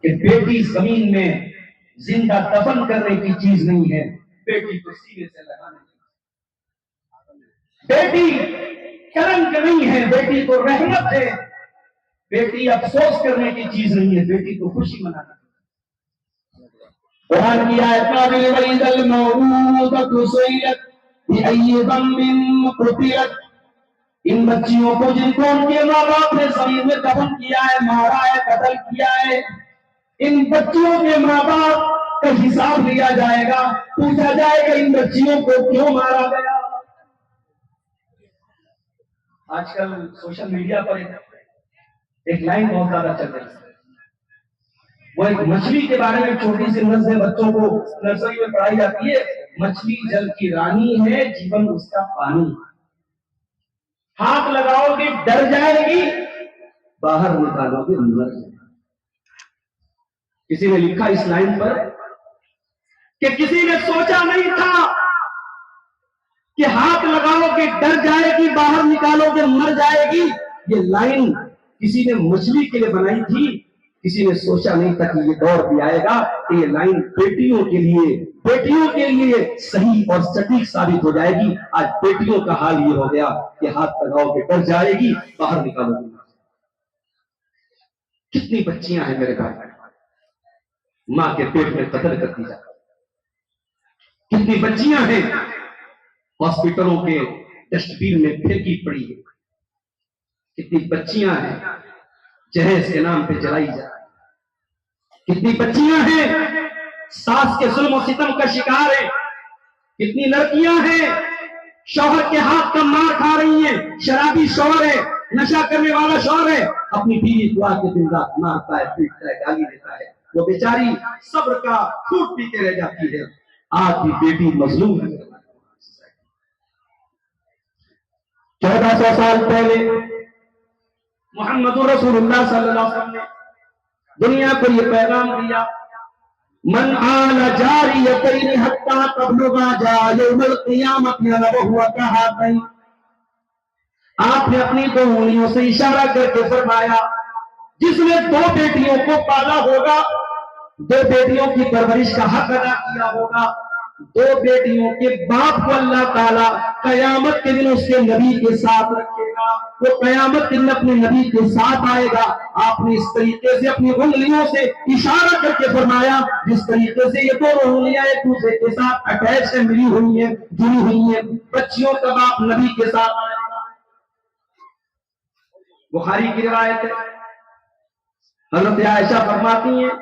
کہ بیٹی زمین میں زندہ دفن کرنے کی چیز نہیں ہے، بیٹی کو سینے سے لگانے کی، بیٹی کلنک نہیں ہے، بیٹی کو رحمت ہے، بیٹی افسوس کرنے کی چیز نہیں ہے، بیٹی کو خوشی منانا۔ قرآن کی آیت نازل وَإِذَا الْمَوْءُودَةُ سُئِلَتْ بِأَيِّ ذَنبٍ قُتِلَتْ، ان بچیوں کو جن کو ان کے ماں باپ نے زمین میں دفن کیا ہے، مارا ہے، قتل کیا ہے، ان بچیوں کے ماں باپ کا حساب لیا جائے گا، پوچھا جائے گا ان بچیوں کو کیوں مارا گیا۔ آج کل سوشل میڈیا پر ایک لائن بہت زیادہ چل رہی ہے، وہ ایک مچھلی کے بارے میں چھوٹی سی نسل بچوں کو نرسری میں پڑھائی جاتی ہے، مچھلی جل کی رانی ہے، جیون اس کا پانی، ہاتھ لگاؤ گے ڈر جائے گی، باہر نکالو گے مر جائے گی۔ کسی نے لکھا اس لائن پر کہ کسی نے سوچا نہیں تھا کہ ہاتھ لگاؤ گے ڈر جائے گی، باہر نکالو گے مر جائے گی۔ یہ لائن کسی نے مچھلی کے لیے بنائی تھی، کسی نے سوچا نہیں تھا کہ یہ دور بھی آئے گا کہ یہ لائن بیٹیوں کے لیے صحیح اور سٹیک ثابت ہو جائے گی۔ آج بیٹیوں کا حال یہ ہو گیا کہ ہاتھ لگاؤ گے ڈر جائے گی، باہر نکالو گے۔ کتنی بچیاں ہیں میرے بھائی ماں کے پیٹ میں قتل کر دی جاتی، کتنی بچیاں ہیں ہاسپٹلوں کے ڈسٹ بین میں پھینکی پڑی ہے، کتنی بچیاں ہیں جہیز کے نام پہ جلائی جا رہی، کتنی بچیاں ہیں ساس کے ظلم و ستم کا شکار ہیں، کتنی لڑکیاں ہیں شوہر کے ہاتھ کا مار کھا رہی ہیں، شرابی شوہر ہے، نشہ کرنے والا شوہر ہے، اپنی بیوی کو آ کے دن رات مارتا ہے، پیٹتا ہے، گالی دیتا ہے، وہ بیچاری صبر کا پھوٹ پیتے رہ جاتی ہے۔ آج بھی بیٹی مظلوم ہے۔ 1400 سال پہلے محمد رسول اللہ صلی اللہ علیہ وسلم نے دنیا کو یہ پیغام دیا، من آل جاریتین حتی تبلغا جا یوم القیامت وہو کہاتین۔ آپ نے اپنی دو انگلیوں سے اشارہ کر کے فرمایا جس نے دو بیٹیوں کو پالا ہوگا، دو بیٹیوں کی پرورش کا حق ادا کیا ہوگا، دو بیٹیوں کے باپ کو اللہ تعالیٰ قیامت کے دن اس کے نبی کے ساتھ رکھے گا، وہ قیامت کے دن اپنے نبی کے ساتھ آئے گا۔ آپ نے اس طریقے سے اپنی انگلیوں سے اشارہ کر کے فرمایا جس طریقے سے یہ دونوں انگلیاں ایک دوسرے کے ساتھ اٹیچ ہیں، ملی ہوئی ہیں، جڑی ہوئی ہیں، بچیوں کا باپ نبی کے ساتھ آئے گا۔ بخاری کی روایت ہے، حضرت عائشہ فرماتی ہیں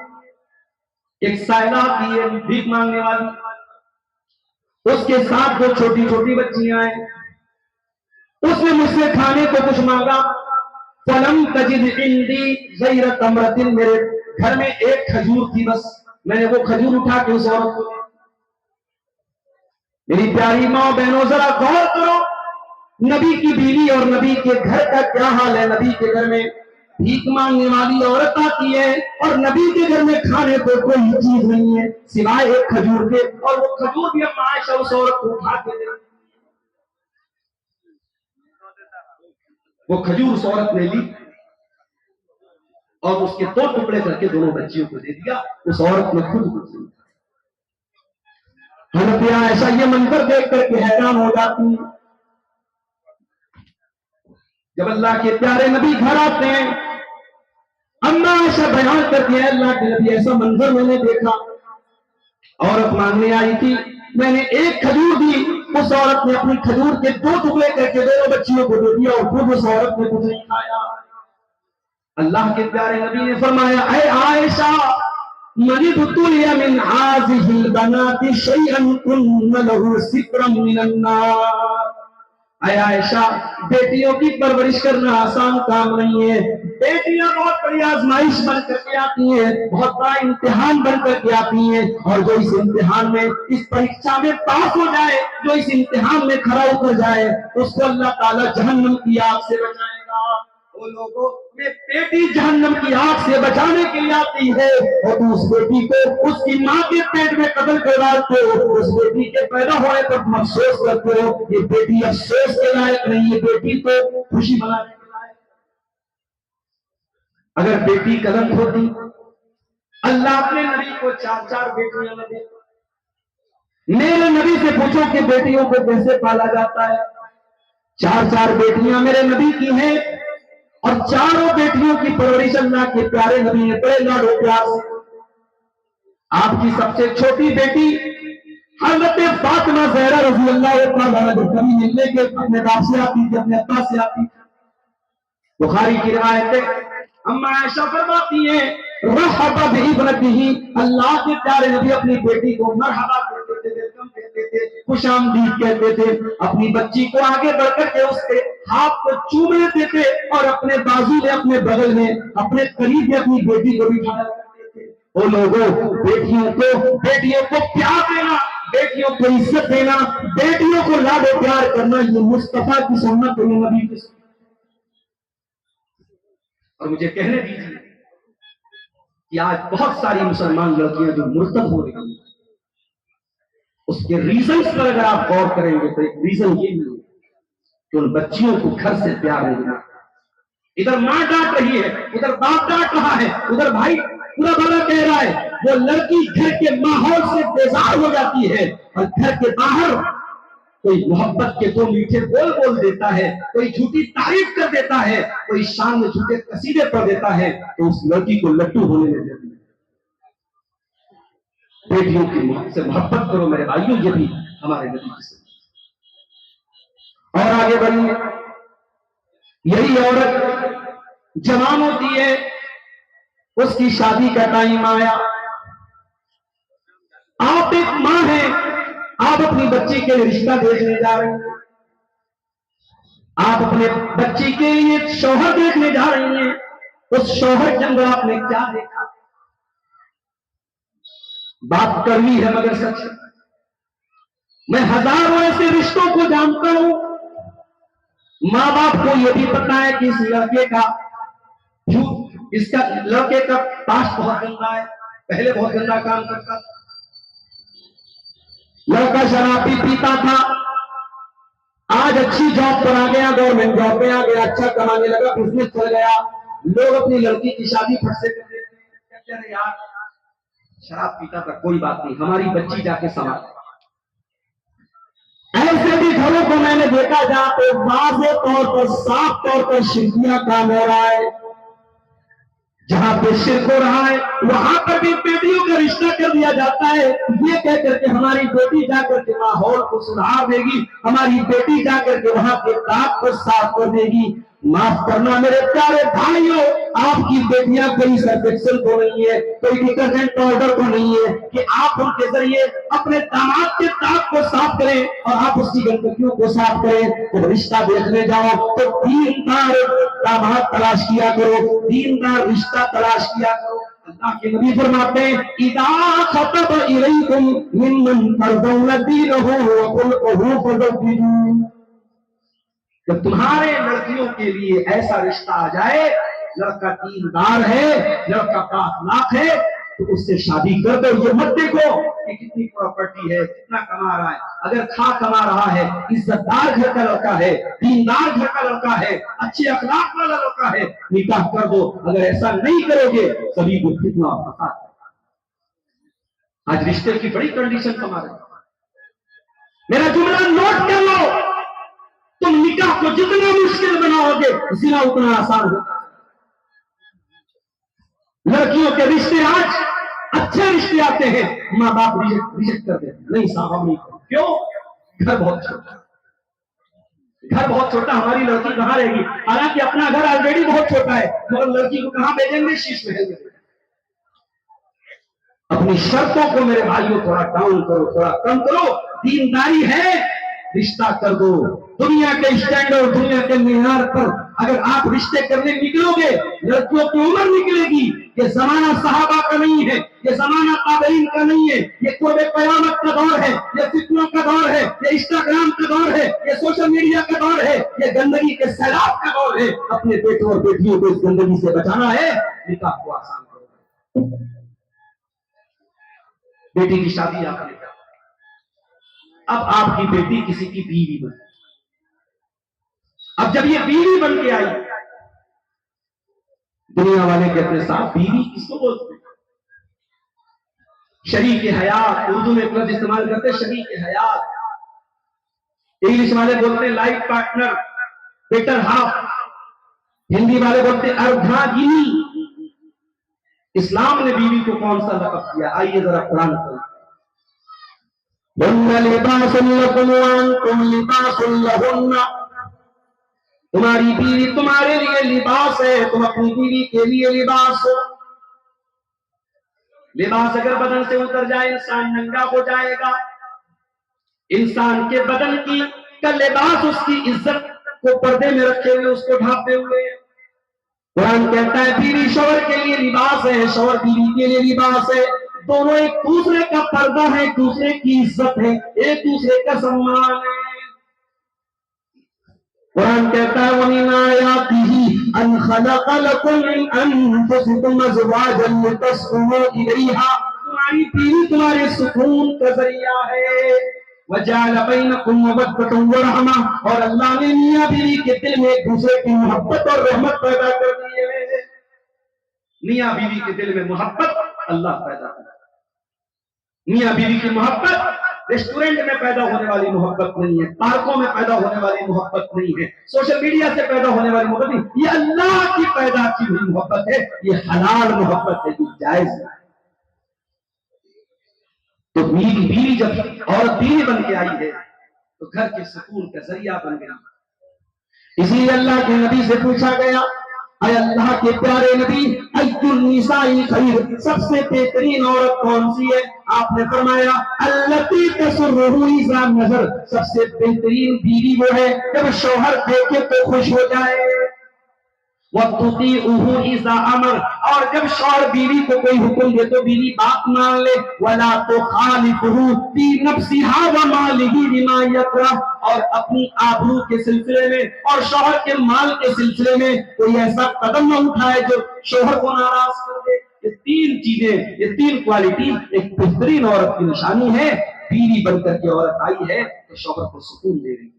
ایک سائلہ کی ہے بھیک مانگنے والی، اس کے ساتھ دو چھوٹی چھوٹی بچیاں ہیں، اس نے مجھ سے کھانے کو کچھ مانگا، فلم تجد عندی غیر تمرۃ، میرے گھر میں ایک کھجور تھی، بس میں نے وہ کھجور اٹھا کے اس عورت کو دی۔ میری پیاری ماں بہنوں ذرا غور کرو، نبی کی بیوی اور نبی کے گھر کا کیا حال ہے۔ نبی کے گھر میں بھیک مانگنے والی عورت آتی ہے اور نبی کے گھر میں کھانے کو کوئی چیز نہیں ہے سوائے ایک کھجور کے، اور وہ کھجور بھی اما عائشہ اس عورت کو اٹھا کے دے۔ وہ کھجور اس عورت نے لی اور اس کے دو ٹکڑے کر کے دونوں بچیوں کو دے دیا، اس عورت نے خود کچھ نہیں۔ حضرت عائشہ یہ منظر دیکھ کر کے حیران ہو جاتی ہیں۔ جب اللہ کے پیارے نبی گھر آتے ہیں، اما عائشہ بیان کرتی ہے اللہ کے نبی ایسا منظر میں نے دیکھا، عورت مانگنے آئی تھی، میں نے ایک کھجور دی، اس عورت نے اپنی کھجور کے دو ٹکڑے کر کے دونوں بچیوں کو دے دیا اور خود اس عورت نے کچھ نہیں کھایا۔ اللہ کے پیارے نبی نے فرمایا اے عائشہ من ابتلی من هذه البنات شيئا كن له سترا من النار۔ اے عائشہ بیٹیوں کی پرورش کرنا آسان کام نہیں ہے، بیٹیاں بہت بڑی آزمائش بن کر کے آتی ہیں، بہت بڑا امتحان بن کر کے آتی ہیں، اور جو اس امتحان میں اس پریکشا میں پاس ہو جائے، جو اس امتحان میں کھڑا اتر جائے، اس کو اللہ تعالیٰ جہنم کی آگ سے بچائے گا۔ وہ لوگوں میں بیٹی جہنم کی آگ سے بچانے کے لیے آتی ہے اور اس بیٹی کو اس کی ماں کے پیٹ میں قتل کر ڈالتے ہو، اس بیٹی کے پیدا ہونے پر تم افسوس کرتے ہو، یہ بیٹی افسوس کے لائق نہیں، یہ بیٹی تو خوشی منانے کے لائق۔ اگر بیٹی قلم ہوتی اللہ اپنے نبی کو 4 بیٹیاں نہ دے. میرے نبی سے پوچھو کہ بیٹیوں کو کیسے پالا جاتا ہے. 4 بیٹیاں میرے نبی کی ہیں اور چاروں بیٹیوں کی پرورش اللہ کے پیارے نبی نے بڑے لاڈ و پیار سے. آپ کی سب سے چھوٹی بیٹی حضرت فاطمہ زہرا رضی اللہ تعالیٰ عنہا جو کبھی ملنے کے اپنے باپ سے آتی تھی اپنے ابا سے آتی تھی. بخاری کی روایت ہے اما عائشہ فرماتی ہیں رحبا بابنتہ اللہ کے پیارے نبی اپنی بیٹی کو مرحبا کہتے تھے ویلکم کہتے تھے خوش آمدید کہتے تھے. اپنی بچی کو آگے بڑھ کر کے اس کے ہاتھ کو چوم لیتے تھے اور اپنے بازو میں اپنے بغل میں اپنے قریب میں اپنی بیٹی کو بٹھایا کرتے تھے. وہ لوگوں بیٹیوں کو پیار دینا, بیٹیوں کو عزت دینا, بیٹیوں کو لاڈ و پیار کرنا یہ مصطفیٰ کی سنت ہے, نبی کی سنت. اور مجھے کہنے دیجیے کہ آج بہت ساری مسلمان لڑکیاں جو مرتد ہو رہی ہیں اس کے ریزنز پر اگر آپ غور کریں گے تو ایک ریزن یہ بھی ہے کہ ان بچیوں کو گھر سے پیار نہیں ملتا. ادھر ماں ڈانٹ رہی ہے, ادھر باپ ڈانٹ رہا ہے, ادھر بھائی پورا بڑا کہہ رہا ہے. وہ لڑکی گھر کے ماحول سے بیزار ہو جاتی ہے اور گھر کے باہر کوئی محبت کے 2 میٹھے بول دیتا ہے, کوئی جھوٹی تعریف کر دیتا ہے, کوئی شان میں جھوٹے قصیدے پڑھ دیتا ہے تو اس لڑکی کو لٹو ہونے لگ جاتی ہے. بیٹیوں کی سے محبت کرو میرے بھائیوں, یہ بھی ہمارے نبی کی سنت. اور آگے بڑھیے. یہی عورت جوان ہوتی ہے, اس کی شادی کا ٹائم آیا, آپ ایک ماں ہیں, آپ اپنی بچی کے لیے رشتہ دیکھنے جا رہی ہیں, آپ اپنے بچی کے لیے شوہر دیکھنے جا رہی ہیں. اس شوہر کے اندر آپ نے کیا دیکھا؟ بات کرنی ہے مگر سچ. میں ہزاروں ایسے رشتوں کو جانتا ہوں, ماں باپ کو یہ بھی پتا ہے کہ اس لڑکے کا لڑکے کا پاسٹ بہت گندا ہے, پہلے بہت گندا کام کرتا تھا, لڑکا شراب پیتا تھا, آج اچھی جاب پر آ گیا, گورنمنٹ جاب پہ آ گیا, اچھا کمانے لگا, بزنس چل گیا. لوگ اپنی لڑکی کی شادی پھٹ سے کر دیتے ہیں, کہتے ہیں یار شراب پیتا تھا کوئی بات نہیں, ہماری بچی جا کے سنبھال. ایسے بھی گھروں کو میں نے دیکھا جہاں پہ واضح طور پر صاف طور پر شرکیاں کام ہو رہا ہے, جہاں پہ شرک ہو رہا ہے وہاں پر بھی بیٹیوں کا رشتہ کر دیا جاتا ہے, یہ کہہ کر کے ہماری بیٹی جا کر کے ماحول کو سدھار دے گی, ہماری بیٹی جا کر کے وہاں کے داغ کو صاف کر دے گی. معاف کرنا میرے پیارے بھائیوں, آپ کی بیٹیاں کوئی سرفیکسل کو نہیں ہے, کوئی ڈٹرجنٹ پاؤڈر کو نہیں ہے کہ آپ ان کے ذریعے اپنے داماد کے داغ کو صاف کریں اور آپ اس کی گندگیوں کو صاف کریں. تو رشتہ دیکھنے جاؤ تو دیندار داماد تلاش کیا کرو, دیندار رشتہ تلاش کیا کرو. اللہ کے نبی فرماتے ہیں اذا خطب الیکم ممن ترضون دینہ وخلقہ فزوجوہ. جب تمہارے لڑکیوں کے لیے ایسا رشتہ آ جائے, لڑکا دیندار ہے, لڑکا پاک لاکھ ہے, تو اس سے شادی کر دو. یہ مت دیکھو کہ کتنی پراپرٹی ہے, کتنا کما رہا ہے. اگر کما رہا ہے, عزت دار گھر کا لڑکا ہے, دیندار گھر کا لڑکا ہے, اچھے اخلاق والا لڑکا ہے, نکاح کر دو. اگر ایسا نہیں کرو گے سبھی کو فتنہ اور فساد. آج رشتے کی بڑی کنڈیشن ہمارے. میرا جملہ نوٹ کر لو, تم نکاح کو جتنا مشکل بناؤ گے زنا اتنا آسان ہوگا. لڑکیوں کے رشتے آج اچھے رشتے آتے ہیں, ماں باپ ریجیکٹ کر دیتے ہیں, نہیں صاحب ہم نہیں کریں. کیوں؟ گھر بہت چھوٹا, گھر بہت چھوٹا, ہماری لڑکی کہاں رہے گی؟ حالانکہ اپنا گھر آلریڈی بہت چھوٹا ہے, مگر لڑکی کو کہاں بھیجیں گے؟ شیش محل میں. اپنی شرطوں کو میرے بھائیوں تھوڑا ڈاؤن کرو, تھوڑا کم کرو. دینداری ہے, رشتہ کر دو. دنیا کے اسٹینڈرڈ, دنیا کے معیار پر اگر آپ رشتے کرنے نکلو گے, لڑکیوں کی عمر نکلے گی. یہ زمانہ صحابہ کا نہیں ہے, یہ زمانہ تابعین کا نہیں ہے, یہ قرب قیامت کا دور ہے, یہ فتنوں کا دور ہے, یہ انسٹاگرام کا دور ہے, یہ سوشل میڈیا کا دور ہے, یہ گندگی کے سیلاب کا دور ہے. اپنے بیٹوں اور بیٹیوں کو اس گندگی سے بچانا ہے, نکاح کو آسان کرو. بیٹی کی شادی آپ نے کیا, اب آپ کی بیٹی کسی کی بیوی بن, اب جب یہ بیوی بن کے آئی, دنیا والے کہتے ہیں صاحب بیوی کس کو بولتے ہیں؟ شریک حیات، اردو میں ایک لفظ استعمال کرتے شریک حیات، انگلش والے بولتے ہیں life partner, better half, Hindi والے بولتے ہیں اردھاگنی۔ اسلام نے بیوی کو کون سا لقب دیا؟ آئیے ذرا قرآن کو، هن لباس لكم وانتم لباس لهن، تمہاری بیوی تمہارے لیے لباس ہے، تم اپنی بیوی کے لیے لباس ہو۔ لباس اگر بدن سے اتر جائے انسان ننگا ہو جائے گا۔ انسان کے بدن کی کا لباس اس کی عزت کو پردے میں رکھے ہوئے، اس کو ڈھانپے ہوئے۔ قرآن کہتا ہے بیوی شوہر کے لیے لباس ہے، شوہر بیوی کے لیے لباس ہے، دونوں ایک دوسرے کا پردہ ہے، ایک دوسرے کی عزت ہے، ایک دوسرے کا سمان ہے۔ قرآن کہتا ہے وَمِنْ آيَاتِهِ أَنْ خَلَقَ لَكُم مِّنْ أَنفُسِكُمْ أَزْوَاجًا لِتَسْكُنُوا إِلَيْهَا، تمہاری بیوی تمہارے سکون کا ذریعہ ہے۔ وَجَعَلَ بَيْنَكُم مَّوَدَّةً وَرَحْمَةً، اور اللہ نے میاں بیوی کے دل میں ایک دوسرے کی محبت اور رحمت پیدا کر دی ہے۔ میاں بیوی کے دل میں محبت اللہ پیدا کر دی۔ میاں بیوی کی محبت ریسٹورنٹ میں پیدا ہونے والی محبت نہیں ہے، پارکوں میں پیدا ہونے والی محبت نہیں ہے، سوشل میڈیا سے پیدا ہونے والی محبت نہیں، یہ اللہ کی پیدا کی ہوئی محبت ہے، یہ حلال محبت ہے، یہ جائز ہے۔ تو بیوی جب عورت بیوی بن کے آئی ہے تو گھر کے سکون کا ذریعہ بن گئی۔ اسی لیے اللہ کے نبی سے پوچھا گیا، اے اللہ کے پیارے نبی، ای النساء خیر، سب سے بہترین عورت کون سی ہے؟ آپ نے فرمایا التی تسرہ اذا نظر، سب سے بہترین بیوی وہ ہے جب شوہر دیکھے تو خوش ہو جائے، وَتُطِيعُهُ إِذَا أَمَرَ، اور جب شوہر بیوی کو کوئی حکم دے تو بیوی بات مان لے، وَلَا تُخَالِفُهُ فِي نَفْسِهَا وَمَالِهِ بِمَا يَكْرَهُ، اور اپنی آبرو کے سلسلے میں اور شوہر کے مال کے سلسلے میں کوئی ایسا قدم نہ اٹھائے جو شوہر کو ناراض کر دے۔ یہ تین چیزیں، یہ تین کوالٹی ایک بہترین عورت کی نشانی ہے۔ بیوی بن کر کے عورت آئی ہے تو شوہر کو سکون دے رہی ہے۔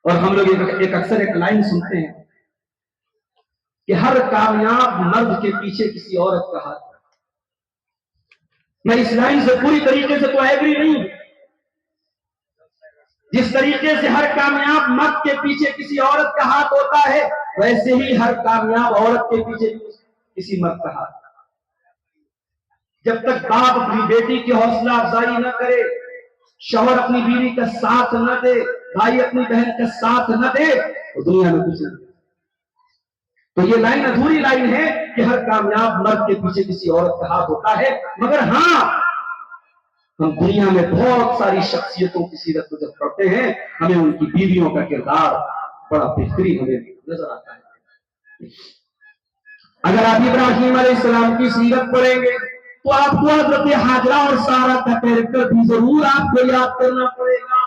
اور ہم لوگ ایک اکثر ایک لائن سنتے ہیں کہ ہر کامیاب مرد کے پیچھے کسی عورت کا ہاتھ ہے۔ میں اس لائن سے پوری طریقے سے تو ایگری نہیں ہوں۔ جس طریقے سے ہر کامیاب مرد کے پیچھے کسی عورت کا ہاتھ ہوتا ہے، ویسے ہی ہر کامیاب عورت کے پیچھے کسی مرد کا ہاتھ ہے۔ جب تک باپ اپنی بیٹی کی حوصلہ افزائی نہ کرے، شوہر اپنی بیوی کا ساتھ نہ دے، بھائی اپنی بہن کا ساتھ نہ دے، تو دنیا میں کچھ نہیں۔ تو یہ لائن ادھوری لائن ہے کہ ہر کامیاب مرد کے پیچھے کسی عورت کا ہاتھ ہوتا ہے، مگر ہاں ہم دنیا میں بہت ساری شخصیتوں کی سیرت کو جب پڑھتے ہیں، ہمیں ان کی بیویوں کا کردار بڑا بہترین ہمیں نظر آتا ہے۔ اگر آپ ابراہیم علیہ السلام کی سیرت پڑھیں گے تو آپ کو حضرت ہاجرہ اور سارہ کا کیریکٹر بھی ضرور آپ کو یاد کرنا پڑے گا۔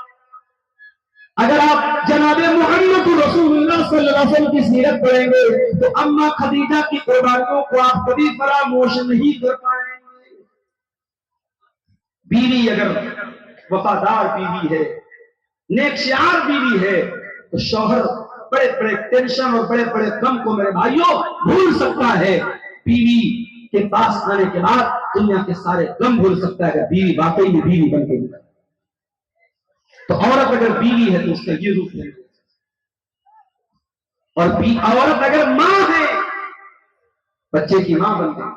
اگر آپ جناب محمد رسول اللہ صلی اللہ علیہ وسلم کی سیرت پڑھیں گے تو اماں خدیجہ کی قربانیوں کو آپ کبھی فراموش نہیں کر پائیں گے۔ بیوی اگر وفادار بیوی ہے، نیک شیار بیوی ہے، تو شوہر بڑے بڑے ٹینشن اور بڑے بڑے غم کو میرے بھائیوں بھول سکتا ہے۔ بیوی کے پاس آنے کے بعد دنیا کے سارے غم بھول سکتا ہے اگر بیوی واقعی میں بیوی بن کے نکلے۔ تو عورت اگر بیوی ہے تو اس کا یہ روپ ہے، اور عورت اگر ماں ہے، بچے کی ماں بن گئی۔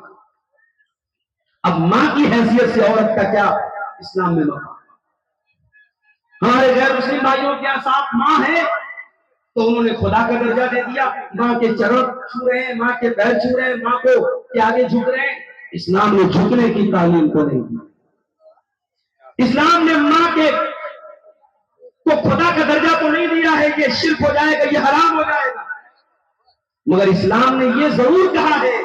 اب ماں کی حیثیت سے عورت کا کیا اسلام میں مقام؟ ہمارے غیر مسلم بھائیوں کے ساتھ ماں ہے تو انہوں نے خدا کا درجہ دے دیا، ماں کے چرن چھو رہے ہیں، ماں کے پیر چھو رہے ہیں، ماں کو کے آگے جھک رہے ہیں۔ اسلام نے جھکنے کی تعلیم کو نہیں دی۔ اسلام نے ماں کے کو خدا کا درجہ تو نہیں دیا ہے کہ شرک ہو جائے گا، یہ حرام ہو جائے گا، مگر اسلام نے یہ ضرور کہا ہے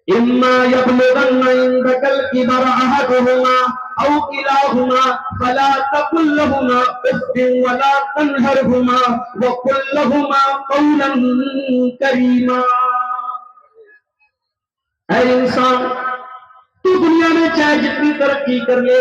اما یبلغن عندک الکبر احدہما او کلاہما فلا تقل لہما اف ولا تنہرہما وقل لہما قولا کریما۔ اے انسان، تو دنیا میں چاہے جتنی ترقی کر لے،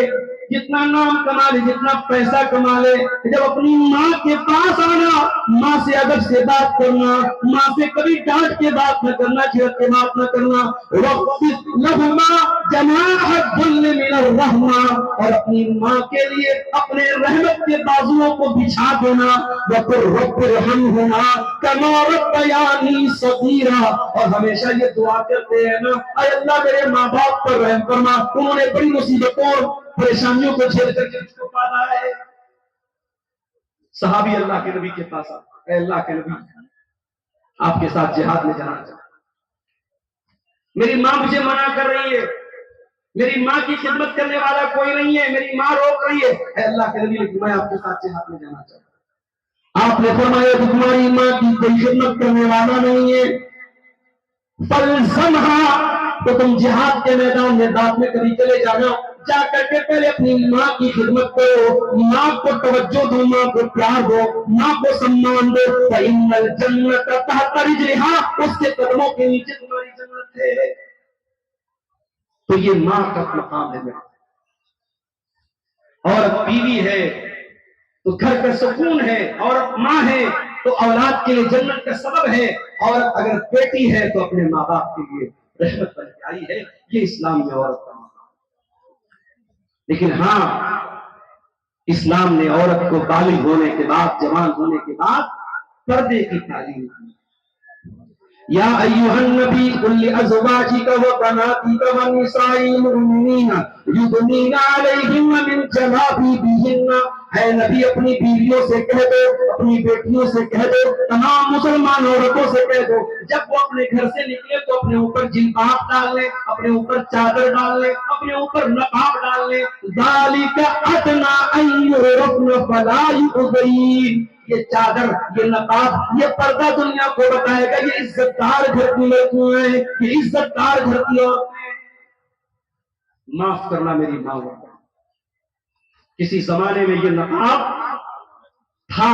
جتنا نام کما لے، جتنا پیسہ کما لے، جب اپنی ماں کے پاس آنا، ماں سے ادب سے بات کرنا، ماں سے کبھی ڈانٹ کے بات نہ کرنا، چھڑک کے بات نہ کرنا، وَخْفِضْ لَهُمَا جَنَاحَ الذُّلِّ مِنَ الرَّحْمَةِ، اور اپنی ماں کے لیے اپنے رحمت کے بازوؤں کو بچھا دینا، وَقُلْ رَبِّ ارْحَمْهُمَا كَمَا رَبَّيَانِي صَغِيرًا، اور ہمیشہ یہ دعا کرتے ہیں نا، اے اللہ میرے ماں باپ پر رحم فرما، انہوں نے بڑی مصیبتوں پریشانیوں کو جھیل کر کے اس کو پالا ہے۔ صحابی اللہ کے نبی کے پاس آتا، اے اللہ کے نبی، آپ کے ساتھ جہاد میں جانا چاہتا، میری ماں مجھے منع کر رہی ہے، میری ماں کی خدمت کرنے والا کوئی نہیں ہے، میری ماں روک رہی ہے، اے اللہ کے نبی لیکن میں آپ کے ساتھ جہاد میں جانا چاہتا ہوں۔ آپ نے فرمایا کہ تمہاری ماں کی کوئی خدمت کرنے والا نہیں ہے، فَالْزَمْهَا، تو تم جہاد کے میدان میں دعوت میں کبھی چلے جانا، جا کر کے پہلے اپنی ماں کی خدمت کرو، ماں کو توجہ دو، ماں کو پیار دو، ماں کو سمان دو، فَإِنَّ الْجَنَّةَ تَحْتَ رِجْلِهَا، اس کے قدموں کے نیچے تمہاری جنت ہے۔ تو یہ ماں کا مقام ہے، عورت بیوی ہے تو گھر کا سکون ہے، عورت ماں ہے تو اولاد کے لیے جنت کا سبب ہے، عورت اگر بیٹی ہے تو اپنے ماں باپ کے لیے رحمت بن کے آئی ہے، یہ اسلام میں عورت کا مقام۔ لیکن ہاں، اسلام نے عورت کو بالغ ہونے کے بعد، جوان ہونے کے بعد پردے کی تعلیم دی۔ یا ایھا النبی قل لازواجک وبناتک ونساء المؤمنین یدنین علیہن من جلابیبہن، اے نبی اپنی بیویوں سے کہہ دو، اپنی بیٹیوں سے کہہ دو، تمام مسلمان عورتوں سے کہہ دو، جب وہ اپنے گھر سے نکلے تو اپنے اوپر جلباب ڈال لیں، اپنے اوپر چادر ڈال لیں، اپنے اوپر نقاب ڈال لیں، ذالک ادنی ان یعرفن فلا یؤذین، یہ چادر، یہ نقاب، یہ پردہ دنیا کو بتائے گا یہ عزت دار گھر کی لڑکیاں ہیں، یہ عزت دار گھر کی عورتیں۔ معاف کرنا میری ماں، کسی زمانے میں یہ نقاب تھا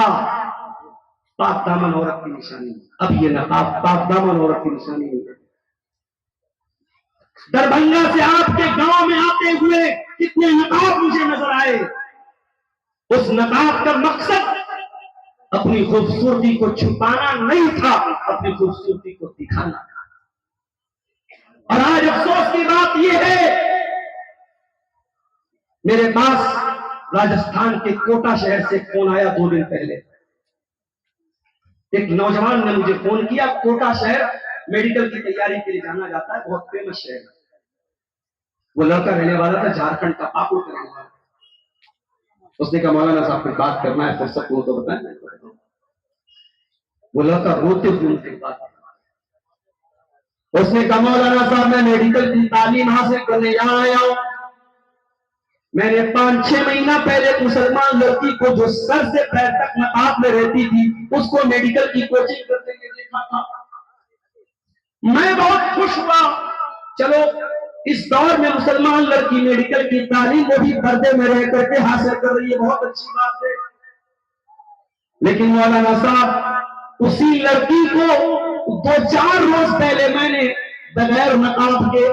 پاک دامن عورت کی نشانی، اب یہ نقاب پاک دامن عورت کی نشانی نہیں ہے۔ دربھنگا سے آپ کے گاؤں میں آتے ہوئے کتنے نقاب مجھے نظر آئے، اس نقاب کا مقصد اپنی خوبصورتی کو چھپانا نہیں تھا، اپنی خوبصورتی کو دکھانا تھا۔ اور آج افسوس کی بات یہ ہے، میرے پاس راجستھان کے کوٹا شہر سے فون آیا 2 دن پہلے، ایک نوجوان نے مجھے فون کیا، کوٹا شہر میڈیکل کی تیاری کے لیے جانا جاتا ہے، بہت فیمس شہر ہے، وہ لڑکا رہنے والا تھا جھارکھنڈ کا، پاکڑ کا رہنے والا۔ اس نے کہا مولانا صاحب کچھ بات کرنا ہے، فرصت ہو تو بتائیں۔ وہ لڑکا روتے ہوئے ان سے بات، اس نے کہا مولانا صاحب میں میڈیکل کی تعلیم حاصل کرنے یہاں آیا ہوں، میں نے 5-6 مہینہ پہلے ایک مسلمان لڑکی کو جو سر سے پیر تک نقاب میں رہتی تھی، اس کو میڈیکل کی کوچنگ کرتے ہوئے دیکھا تھا، میں بہت خوش ہوا، چلو اس دور میں مسلمان لڑکی میڈیکل کی تعلیم وہ بھی پردے میں رہ کر کے حاصل کر رہی ہے، بہت اچھی بات ہے۔ لیکن مولانا صاحب اسی لڑکی کو 2-4 روز پہلے میں نے بغیر نقاب کے،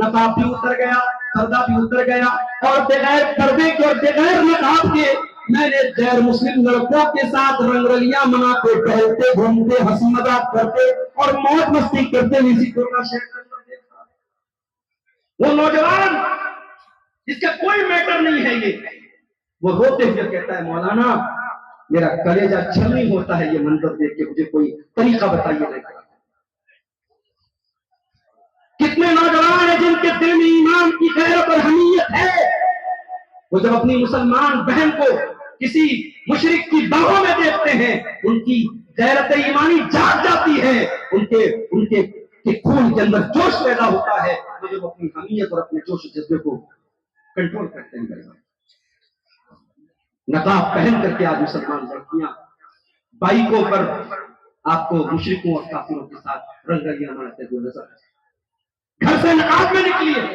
نقاب بھی اتر گیا، پردہ بھی اتر گیا، اور بغیر پردے کے اور بغیر نقاب کے میں نے غیر مسلم لڑکوں کے ساتھ رنگرلیاں مناتے، ٹہلتے، گھومتے، ہنسی مذاق کرتے اور موج مستی کرتے اسی کوٹا شہر کے اندر دیکھا۔ وہ نوجوان جس کا کوئی میٹر نہیں ہے، یہ وہ روتے ہوئے کہتا ہے مولانا میرا کلیجہ چھلنی ہوتا ہے یہ منظر دیکھ کے، مجھے کوئی طریقہ بتائیے نہیں۔ کتنے نوجوان ہیں جن کے دل میں ایمان کی غیرت اور حمیت ہے، وہ جب اپنی مسلمان بہن کو کسی مشرک کی باہوں میں دیکھتے ہیں ان کی غیرت ایمانی جاگ جاتی ہے، ان کے خون کے اندر جوش پیدا ہوتا ہے، وہ جب اپنی حمیت اور اپنے جوش و جذبے کو کنٹرول کرتے ہیں۔ نقاب پہن کر کے آج مسلمان لڑکیاں بائکوں پر آپ کو مشرکوں اور کافروں کے ساتھ رنگریاں مناتے ہوئے نظر آتے ہیں، گھر سے نقاب میں نکلی ہے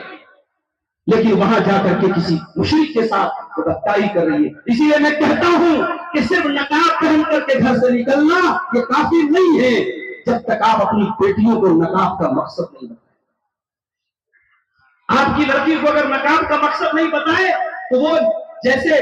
لیکن وہاں جا کر کے کسی مشرک کے ساتھ بدکاری کر رہی ہے۔ اسی لیے میں کہتا ہوں کہ صرف نقاب پہن کر کے گھر سے نکلنا یہ کافی نہیں ہے، جب تک آپ اپنی بیٹیوں کو نقاب کا مقصد نہیں بتائیں۔ آپ کی لڑکی کو اگر نقاب کا مقصد نہیں بتائے تو وہ جیسے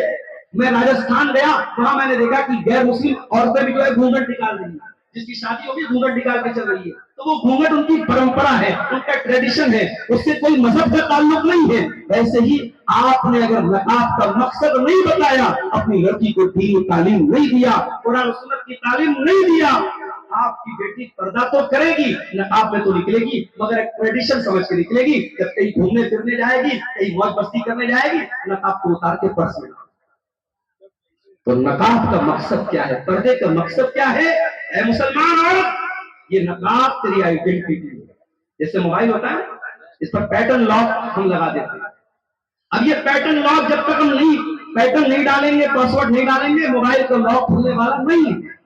میں راجستھان گیا وہاں میں نے دیکھا کہ غیر مسلم عورتیں بھی جو ہے گھونگھٹ نکال رہی ہیں، جس کی شادی ہوگی گھونگھٹ نکال کے چل رہی ہے، تو وہ گھونگھٹ ان کی پرمپرا ہے، ان کا ٹریڈیشن ہے، اس سے کوئی مذہب کا تعلق نہیں ہے۔ ویسے ہی آپ نے اگر نقاب کا مقصد نہیں بتایا، اپنی لڑکی کو دینی تعلیم نہیں دیا، قرآن و سنت کی تعلیم نہیں دیا، آپ کی بیٹی پردہ تو کرے گی، نقاب میں تو نکلے گی مگر ایک ٹریڈیشن سمجھ کے نکلے گی، جب کہیں گھومنے پھرنے جائے گی، کہیں موج مستی کرنے جائے گی، نقاب کو اتار کے پرس میں۔ تو نقاب کا مقصد کیا ہے؟ پردے کا مقصد کیا ہے؟ اے مسلمان عورت، یہ نقاب تیری آئیڈینٹی ہے۔ جیسے موبائل ہوتا ہے اس پر پیٹرن لاک ہم لگا دیتے ہیں، اب یہ پیٹرن لاک جب تک ہم پیٹرن نہیں ڈالیں گے، پاسورڈ نہیں ڈالیں گے، موبائل کا لاک کھلنے والا نہیں ہے۔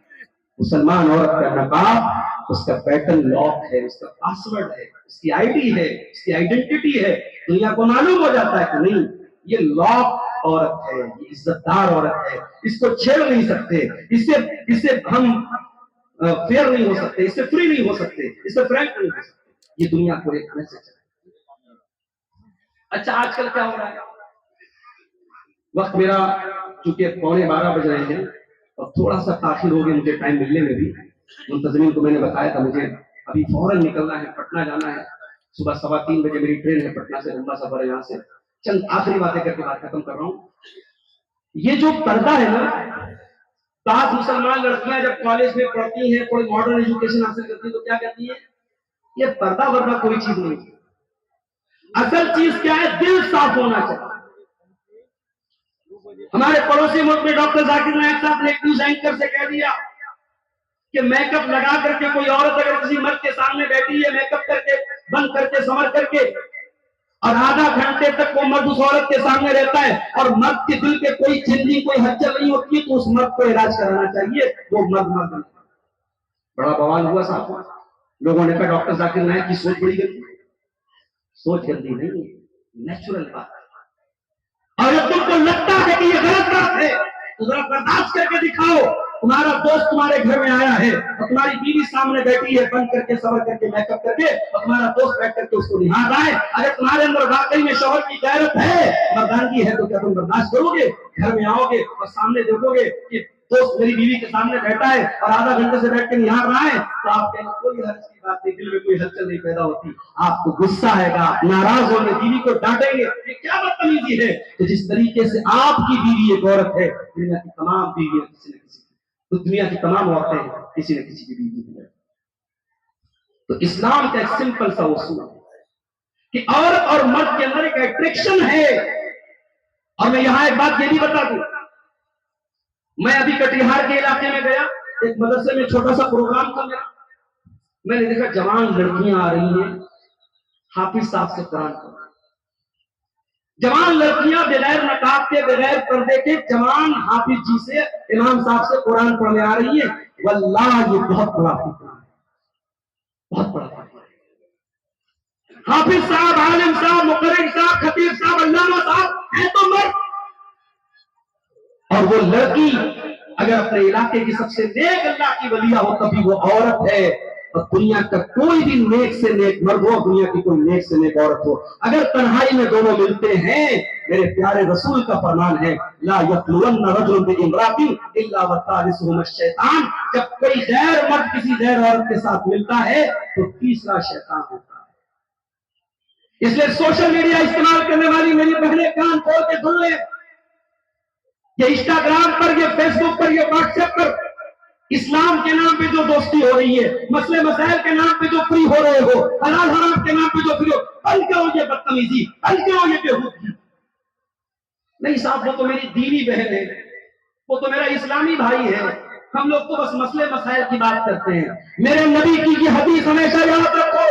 مسلمان عورت کا نقاب اس کا پیٹرن لاک ہے، اس کا پاسورڈ ہے، اس کی آئی ڈی ہے، اس کی آئیڈینٹی ہے۔ دنیا کو معلوم ہو جاتا ہے کہ نہیں، یہ لاک عورت ہے، یہ عزت دار عورت ہے، اس کو چھیڑ نہیں سکتے، اس سے ہم فیئر نہیں ہو سکتے، اس سے فری نہیں ہو سکتے، اس سے فرینک نہیں ہو سکتے۔ یہ دنیا کو ایک میسج ہے۔ اچھا آج کل کیا ہو رہا ہے؟ وقت میرا چونکہ 11:15 بج رہے ہیں اور تھوڑا سا تاخیر ہو گیا مجھے ٹائم ملنے میں بھی، منتظمین کو میں نے بتایا تھا مجھے ابھی فوراً نکلنا ہے، پٹنہ جانا ہے، صبح 3:15 بجے میری ٹرین ہے پٹنہ سے، لمبا سفر ہے یہاں سے۔ چند آخری باتیں کر کے بات ختم کر رہا ہوں۔ یہ جو پردہ ہے نا، بعض مسلمان لڑکیاں جب کالج میں پڑھتی ہیں، کوئی ماڈرن ایجوکیشن حاصل کرتی ہیں تو کیا کہتی ہیں؟ یہ پردہ ورنہ کوئی چیز نہیں، اصل چیز کیا ہے؟ دل صاف ہونا چاہیے۔ ہمارے پڑوسی ملک میں ڈاکٹر ذاکر نائک صاحب نے ایک نیوز اینکر سے کہہ دیا کہ میک اپ لگا کر کے کوئی عورت اگر کسی مرد کے سامنے بیٹھی ہے، میک اپ کر کے بند کر کے سمر کر کے، اور آدھا گھنٹے تک وہ مرد اس عورت کے سامنے رہتا ہے اور مرد کے دل کے کوئی چنجی کوئی ہلچل نہیں ہوتی ہے، تو اس مرد کو علاج کرانا چاہیے، وہ مرد نہیں۔ بڑا بوال ہوا صاحب، لوگوں نے کہا ڈاکٹر ذاکر نائک کی سوچ بڑی گندی ہے۔ سوچ گندی نہیں ہے، نیچرل بات ہے۔ اور جب تم کو لگتا ہے کہ یہ غلط بات ہے تو ذرا برداشت کر کے دکھاؤ۔ تمہارا دوست تمہارے گھر میں آیا ہے اور تمہاری بیوی سامنے بیٹھی ہے بند کر کے صبر کر کے میک اپ کر کے، اور تمہارا دوست بیٹھ کر کے اس کو نہار رہا ہے، اگر تمہارے اندر واقعی میں شوہر کی غیرت ہے، مردانگی ہے، تو کیا تم برداشت کرو گے؟ گھر میں آؤ گے اور سامنے دیکھو گے کہ دوست میری بیوی کے سامنے بیٹھا ہے اور آدھا گھنٹے سے بیٹھ کے نہار رہا ہے، تو آپ کے کوئی حرج کی بات نہیں، دل میں کوئی ہلچل نہیں پیدا ہوتی، آپ کو غصہ آئے گا، ناراض ہوں گے، بیوی کو ڈانٹیں گے، یہ کیا بدتمیزی ہے؟ تو جس طریقے سے آپ کی بیوی ایک عورت ہے، دنیا کی تمام بیویاں کسی نہ کسی، تو دنیا کی تمام عورتیں کسی نہ کسی کی بیوی ہے۔ تو اسلام کا ایک سمپل سا اصول ہے کہ عورت اور مرد کے اندر ایک اٹریکشن ہے۔ اور میں یہاں ایک بات یہ بھی بتا دوں، میں ابھی کٹیہار کے علاقے میں گیا، ایک مدرسے میں چھوٹا سا پروگرام تھا میرا، میں نے دیکھا جوان لڑکیاں آ رہی ہیں حافظ صاحب سے قرآن پڑھ، جوان لڑکیاں بغیر نقاب کے بغیر پردے کے جوان حافظ جی سے امام صاحب سے قرآن پڑھنے آ رہی ہیں۔ واللہ یہ بہت بڑا فکر ہے، بہت بڑا فکر ہے۔ حافظ صاحب، عالم صاحب، مقرر صاحب، خطیب صاحب، علامہ صاحب ہے تو مرد، اور وہ لڑکی اگر اپنے علاقے کی سب سے نیک اللہ کی ولیہ ہو تبھی وہ عورت ہے، اور دنیا کا کوئی بھی نیک سے نیک مرد ہو، دنیا کی کوئی نیک سے نیک عورت ہو، اگر تنہائی میں دونوں ملتے ہیں، میرے پیارے رسول کا فرمان ہے لا یخلون رجل بامرأۃ الا وثالثهما الشیطان، جب کوئی غیر مرد کسی غیر عورت کے ساتھ ملتا ہے تو تیسرا شیطان ہوتا ہے۔ اس لیے سوشل میڈیا استعمال کرنے والی میری بہنیں کان کھول کے سن لیں، یہ انسٹاگرام پر، یہ فیس بک پر، یہ واٹس ایپ پر اسلام کے نام پہ جو دوستی ہو رہی ہے، مسئلے مسائل کے نام پہ جو فری ہو رہے ہو، حلال حرام کے نام پہ جو فری ہو، ہلکے ہو یہ بدتمیزی، ہلکے ہو یہ بےہودگی۔ نہیں صاحب، وہ تو میری دینی بہن ہے، وہ تو میرا اسلامی بھائی ہے، ہم لوگ تو بس مسئلے مسائل کی بات کرتے ہیں۔ میرے نبی کی یہ حدیث ہمیشہ یاد رکھو،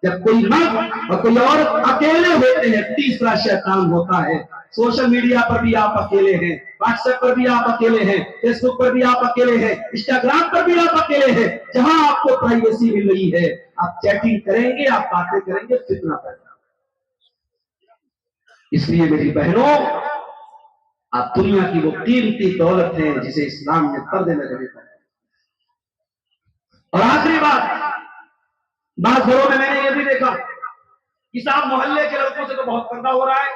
جب کوئی مرد اور کوئی عورت اکیلے ہوتے ہیں تیسرا شیطان ہوتا ہے۔ سوشل میڈیا پر بھی آپ اکیلے ہیں، واٹس ایپ پر بھی آپ اکیلے ہیں، فیس بک پر بھی آپ اکیلے ہیں، انسٹاگرام پر بھی آپ اکیلے ہیں، جہاں آپ کو پرائیویسی مل رہی ہے آپ چیٹنگ کریں گے، آپ باتیں کریں گے، فتنہ پیدا۔ اس لیے میری بہنوں، آپ دنیا کی وہ قیمتی دولت ہیں جسے اسلام نے پردے میں رہنے کا۔ اور آخری بات، بعض گھروں میں نے یہ بھی دیکھا کہ صاحب محلے کے لڑکوں سے تو بہت پردہ ہو رہا ہے،